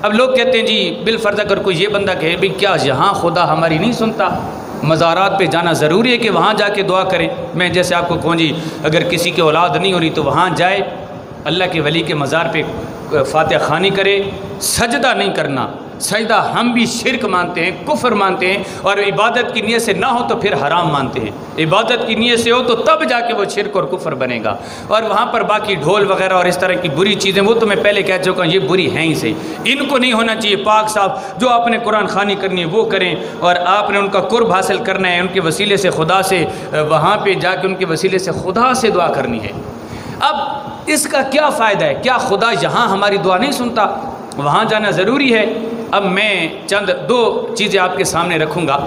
اب لوگ کہتے ہیں جی بالفرض اگر کوئی یہ بندہ کہے بھی کیا یہاں خدا ہماری نہیں سنتا، مزارات پہ جانا ضروری ہے کہ وہاں جا کے دعا کریں؟ میں جیسے آپ کو کہوں جی اگر کسی کی اولاد نہیں ہو رہی تو وہاں جائے اللہ کے ولی کے مزار پہ فاتحہ خوانی کرے، سجدہ نہیں کرنا، سجدہ ہم بھی شرک مانتے ہیں، کفر مانتے ہیں، اور عبادت کی نیت سے نہ ہو تو پھر حرام مانتے ہیں، عبادت کی نیت سے ہو تو تب جا کے وہ شرک اور کفر بنے گا۔ اور وہاں پر باقی ڈھول وغیرہ اور اس طرح کی بری چیزیں وہ تو میں پہلے کہہ چکا ہوں یہ بری ہیں ہی سے، ان کو نہیں ہونا چاہیے۔ پاک صاحب جو آپ نے قرآن خوانی کرنی ہے وہ کریں، اور آپ نے ان کا قرب حاصل کرنا ہے، ان کے وسیلے سے خدا سے وہاں پہ جا کے ان کے وسیلے سے خدا سے دعا کرنی ہے۔ اب اس کا کیا فائدہ ہے؟ کیا خدا یہاں ہماری دعا نہیں سنتا؟ وہاں جانا ضروری ہے۔ اب میں چند دو چیزیں آپ کے سامنے رکھوں گا،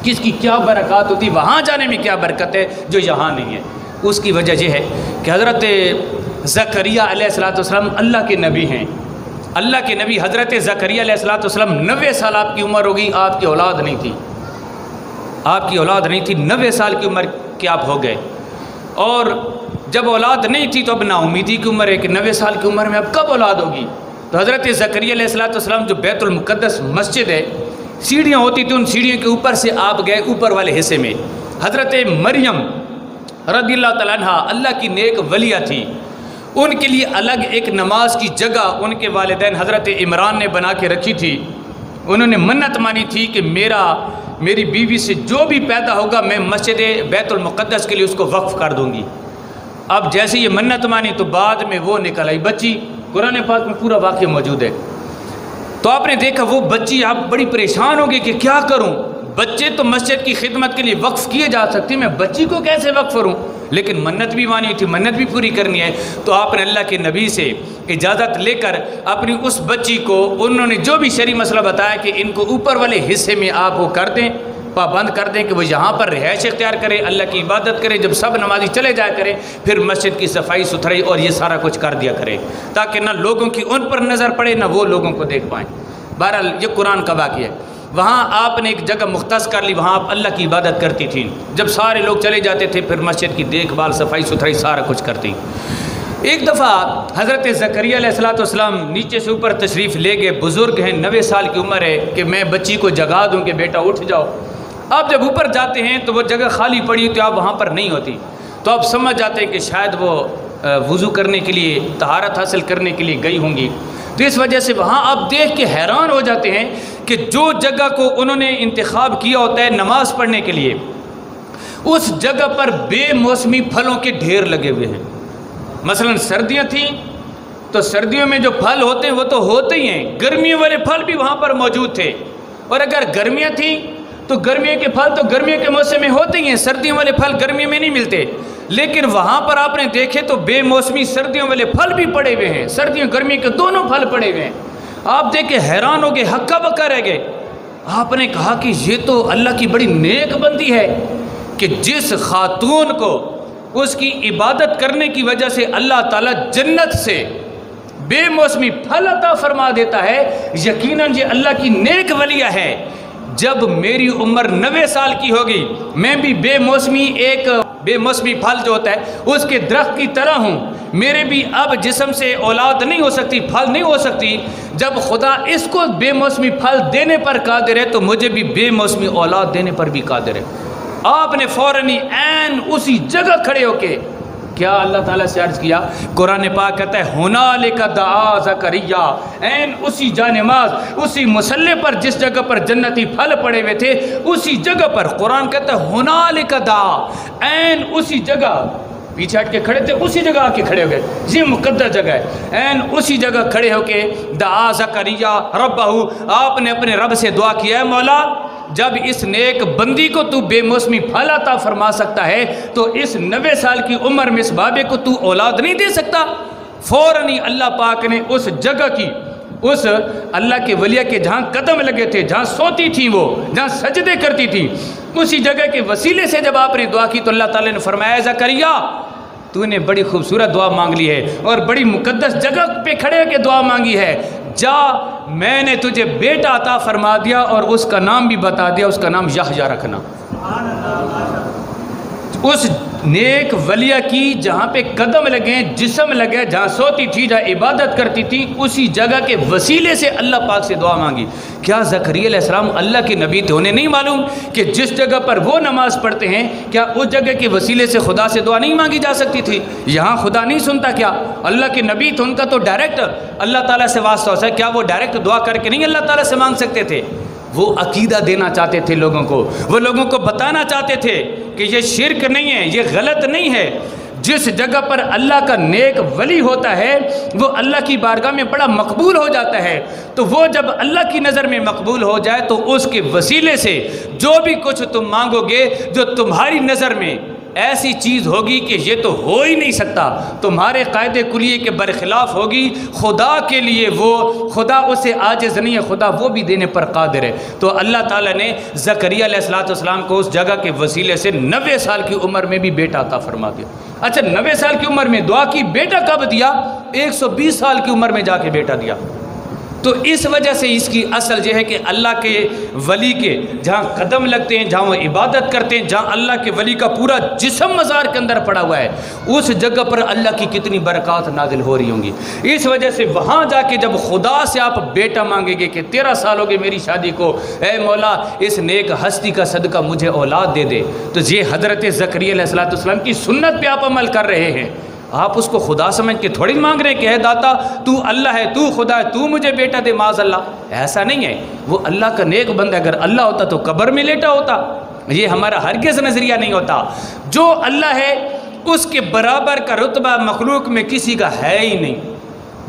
کس کی کیا برکات ہوتی، وہاں جانے میں کیا برکت ہے جو یہاں نہیں ہے۔ اس کی وجہ یہ ہے کہ حضرت زکریا علیہ السلام اللہ کے نبی ہیں، اللہ کے نبی حضرت زکریا علیہ السلام 90 سال آپ کی عمر ہوگی، آپ کی اولاد نہیں تھی، آپ کی اولاد نہیں تھی، 90 سال کی عمر کے آپ ہو گئے، اور جب اولاد نہیں تھی تو اب نا امیدی کی عمر ہے کہ 90 سال کی عمر میں اب کب اولاد ہوگی؟ تو حضرت زکریا علیہ السلام جو بیت المقدس مسجد ہے، سیڑھیاں ہوتی تھیں، ان سیڑھیوں کے اوپر سے آپ گئے اوپر والے حصے میں۔ حضرت مریم رضی اللہ تعالیٰ عنہ اللہ کی نیک ولیہ تھی، ان کے لیے الگ ایک نماز کی جگہ ان کے والدین حضرت عمران نے بنا کے رکھی تھی۔ انہوں نے منت مانی تھی کہ میری بیوی سے جو بھی پیدا ہوگا میں مسجد بیت المقدس کے لیے اس کو وقف کر دوں گی۔ اب جیسے یہ منت مانی تو بعد میں وہ نکل آئی بچی، قرآن پاک میں پورا واقعہ موجود ہے۔ تو آپ نے دیکھا وہ بچی، آپ بڑی پریشان ہو گئے کہ کیا کروں، بچے تو مسجد کی خدمت کے لیے وقف کیے جا سکتے، میں بچی کو کیسے وقف کروں؟ لیکن منت بھی مانی تھی، منت بھی پوری کرنی ہے۔ تو آپ نے اللہ کے نبی سے اجازت لے کر اپنی اس بچی کو، انہوں نے جو بھی شرعی مسئلہ بتایا کہ ان کو اوپر والے حصے میں آپ وہ کر دیں، پابند کر دیں کہ وہ یہاں پر رہائش اختیار کرے، اللہ کی عبادت کرے، جب سب نمازی چلے جایا کرے پھر مسجد کی صفائی ستھرائی اور یہ سارا کچھ کر دیا کرے، تاکہ نہ لوگوں کی ان پر نظر پڑے نہ وہ لوگوں کو دیکھ پائیں۔ بہرحال یہ قرآن کا واقعہ ہے۔ وہاں آپ نے ایک جگہ مختص کر لی، وہاں آپ اللہ کی عبادت کرتی تھیں، جب سارے لوگ چلے جاتے تھے پھر مسجد کی دیکھ بھال صفائی ستھرائی سارا کچھ کرتی۔ ایک دفعہ حضرت زکریا علیہ السلام نیچے سے اوپر تشریف لے گئے، بزرگ ہیں، 90 سال کی عمر ہے، کہ میں بچی کو جگا دوں کہ بیٹا اٹھ جاؤ۔ آپ جب اوپر جاتے ہیں تو وہ جگہ خالی پڑی تو آپ وہاں پر نہیں ہوتی، تو آپ سمجھ جاتے ہیں کہ شاید وہ وضو کرنے کے لیے، طہارت حاصل کرنے کے لیے گئی ہوں گی۔ تو اس وجہ سے وہاں آپ دیکھ کے حیران ہو جاتے ہیں کہ جو جگہ کو انہوں نے انتخاب کیا ہوتا ہے نماز پڑھنے کے لیے، اس جگہ پر بے موسمی پھلوں کے ڈھیر لگے ہوئے ہیں۔ مثلا سردیاں تھیں تو سردیوں میں جو پھل ہوتے ہیں وہ تو ہوتے ہی ہیں، گرمیوں والے پھل بھی وہاں پر موجود تھے، اور اگر گرمیاں تھیں تو گرمیوں کے پھل تو گرمیوں کے موسم میں ہوتے ہی ہیں، سردیوں والے پھل گرمیوں میں نہیں ملتے۔ لیکن وہاں پر آپ نے دیکھے تو بے موسمی سردیوں والے پھل بھی پڑے ہوئے ہیں، سردیوں گرمیوں کے دونوں پھل پڑے ہوئے ہیں۔ آپ دیکھ کے حیران ہو گئے، ہکا بکا رہ گئے۔ آپ نے کہا کہ یہ تو اللہ کی بڑی نیک بندی ہے کہ جس خاتون کو اس کی عبادت کرنے کی وجہ سے اللہ تعالیٰ جنت سے بے موسمی پھل عطا فرما دیتا ہے، یقیناً یہ اللہ کی نیک ولیہ ہے۔ جب میری عمر 90 سال کی ہوگی میں بھی بے موسمی پھل جو ہوتا ہے اس کے درخت کی طرح ہوں، میرے بھی اب جسم سے اولاد نہیں ہو سکتی، پھل نہیں ہو سکتی۔ جب خدا اس کو بے موسمی پھل دینے پر قادر ہے تو مجھے بھی بے موسمی اولاد دینے پر بھی قادر ہے۔ آپ نے فوراً عین اسی جگہ کھڑے ہو کے کیا اللہ تعالیٰ سے عرض کیا؟ قرآن پاک کہتا ہے ہنالک دعا زکریا، عین اسی جانماز، اسی مسلح پر جس جگہ پر جنتی پھل پڑے ہوئے تھے اسی جگہ پر قرآن کہتا ہے ہنالک دعا، عین اسی جگہ، پیچھے ہٹ کے کھڑے تھے اسی جگہ آ کے کھڑے ہو گئے، یہ مقدس جگہ ہے، عین اسی جگہ کھڑے ہو کے دعا زکریا ربہ، آپ نے اپنے رب سے دعا کیا ہے مولا جب اس نیک بندی کو تو بے موسمی پھل عطا فرما سکتا ہے تو اس 90 سال کی عمر میں اس بابے کو تو اولاد نہیں دے سکتا؟ فوراً ہی اللہ پاک نے اس جگہ کی، اس اللہ کے ولیہ کے جہاں قدم لگے تھے، جہاں سوتی تھی وہ، جہاں سجدے کرتی تھی، اسی جگہ کے وسیلے سے جب آپ نے دعا کی تو اللہ تعالیٰ نے فرمایا زکریا تو نے بڑی خوبصورت دعا مانگ لی ہے اور بڑی مقدس جگہ پہ کھڑے ہو کے دعا مانگی ہے، جا میں نے تجھے بیٹا عطا فرما دیا اور اس کا نام بھی بتا دیا، اس کا نام یحییٰ رکھنا۔ نیک ولیہ کی جہاں پہ قدم لگیں، جسم لگے، جہاں سوتی تھی، جہاں عبادت کرتی تھی، اسی جگہ کے وسیلے سے اللہ پاک سے دعا مانگی۔ کیا زکریا علیہ السلام اللہ کے نبی تھے؟ انہیں نہیں معلوم کہ جس جگہ پر وہ نماز پڑھتے ہیں کیا اس جگہ کے وسیلے سے خدا سے دعا نہیں مانگی جا سکتی تھی؟ یہاں خدا نہیں سنتا کیا؟ اللہ کے نبی تھے، ان کا تو ڈائریکٹ اللہ تعالیٰ سے واسطہ ہوتا ہے، کیا وہ ڈائریکٹ دعا کر کے نہیں اللہ تعالیٰ سے مانگ سکتے تھے؟ وہ عقیدہ دینا چاہتے تھے لوگوں کو، وہ لوگوں کو بتانا چاہتے تھے کہ یہ شرک نہیں ہے، یہ غلط نہیں ہے۔ جس جگہ پر اللہ کا نیک ولی ہوتا ہے وہ اللہ کی بارگاہ میں بڑا مقبول ہو جاتا ہے، تو وہ جب اللہ کی نظر میں مقبول ہو جائے تو اس کے وسیلے سے جو بھی کچھ تم مانگو گے، جو تمہاری نظر میں ایسی چیز ہوگی کہ یہ تو ہو ہی نہیں سکتا، تمہارے قاعدے کلیے کے برخلاف ہوگی، خدا کے لیے وہ خدا اسے عاجز نہیں ہے، خدا وہ بھی دینے پر قادر ہے۔ تو اللہ تعالیٰ نے زکریا علیہ السلام کو اس جگہ کے وسیلے سے 90 سال کی عمر میں بھی بیٹا عطا فرما دیا۔ اچھا 90 سال کی عمر میں دعا کی، بیٹا کب دیا؟ 120 سال کی عمر میں جا کے بیٹا دیا۔ تو اس وجہ سے اس کی اصل یہ ہے کہ اللہ کے ولی کے جہاں قدم لگتے ہیں، جہاں وہ عبادت کرتے ہیں، جہاں اللہ کے ولی کا پورا جسم مزار کے اندر پڑا ہوا ہے، اس جگہ پر اللہ کی کتنی برکات نازل ہو رہی ہوں گی۔ اس وجہ سے وہاں جا کے جب خدا سے آپ بیٹا مانگیں گے کہ 13 سال ہو گئے میری شادی کو، اے مولا اس نیک ہستی کا صدقہ مجھے اولاد دے دے، تو یہ حضرت زکریا علیہ السلام کی سنت پہ آپ عمل کر رہے ہیں۔ آپ اس کو خدا سمجھ کے تھوڑی مانگ رہے ہیں کہ اے داتا تو اللہ ہے، تو خدا ہے، تو مجھے بیٹا دے، معاذ اللہ، ایسا نہیں ہے۔ وہ اللہ کا نیک بندہ، اگر اللہ ہوتا تو قبر میں لیٹا ہوتا، یہ ہمارا ہرگز نظریہ نہیں ہوتا۔ جو اللہ ہے اس کے برابر کا رتبہ مخلوق میں کسی کا ہے ہی نہیں،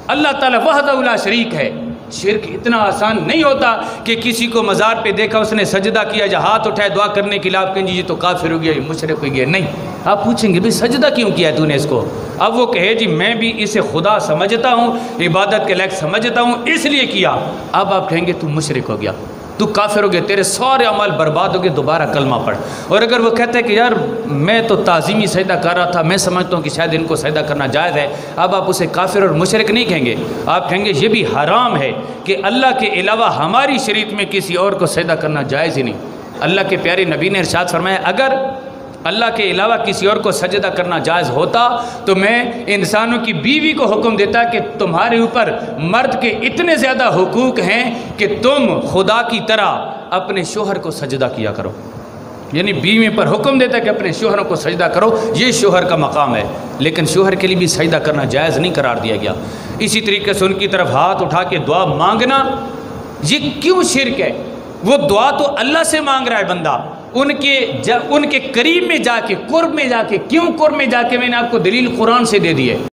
اللہ تعالیٰ وحدہ لا شریک ہے۔ شرک اتنا آسان نہیں ہوتا کہ کسی کو مزار پہ دیکھا اس نے سجدہ کیا، یا ہاتھ اٹھائے دعا کرنے کے لیے آپ کہیں جی یہ تو کافر ہو گیا، یہ مشرک ہو گیا، نہیں۔ آپ پوچھیں گے بھئی سجدہ کیوں کیا ہے تو نے اس کو؟ اب وہ کہے جی میں بھی اسے خدا سمجھتا ہوں، عبادت کے لائق سمجھتا ہوں، اس لیے کیا۔ اب آپ کہیں گے تو مشرک ہو گیا، تو کافر ہو گیا، تیرے سارے عمل برباد ہو گئے، دوبارہ کلمہ پڑھ۔ اور اگر وہ کہتا ہے کہ یار میں تو تعظیمی سجدہ کر رہا تھا، میں سمجھتا ہوں کہ شاید ان کو سجدہ کرنا جائز ہے، اب آپ اسے کافر اور مشرک نہیں کہیں گے، آپ کہیں گے یہ بھی حرام ہے کہ اللہ کے علاوہ ہماری شریعت میں کسی اور کو سجدہ کرنا جائز ہی نہیں۔ اللہ کے پیارے نبی نے ارشاد فرمایا اگر اللہ کے علاوہ کسی اور کو سجدہ کرنا جائز ہوتا تو میں انسانوں کی بیوی کو حکم دیتا کہ تمہارے اوپر مرد کے اتنے زیادہ حقوق ہیں کہ تم خدا کی طرح اپنے شوہر کو سجدہ کیا کرو، یعنی بیوی پر حکم دیتا کہ اپنے شوہروں کو سجدہ کرو، یہ شوہر کا مقام ہے، لیکن شوہر کے لیے بھی سجدہ کرنا جائز نہیں قرار دیا گیا۔ اسی طریقے سے ان کی طرف ہاتھ اٹھا کے دعا مانگنا یہ کیوں شرک ہے؟ وہ دعا تو اللہ سے مانگ رہا ہے بندہ، ان کے قریب میں جا کے، قرب میں جا کے، کیوں قرب میں جا کے؟ میں نے آپ کو دلیل قرآن سے دے دی ہے۔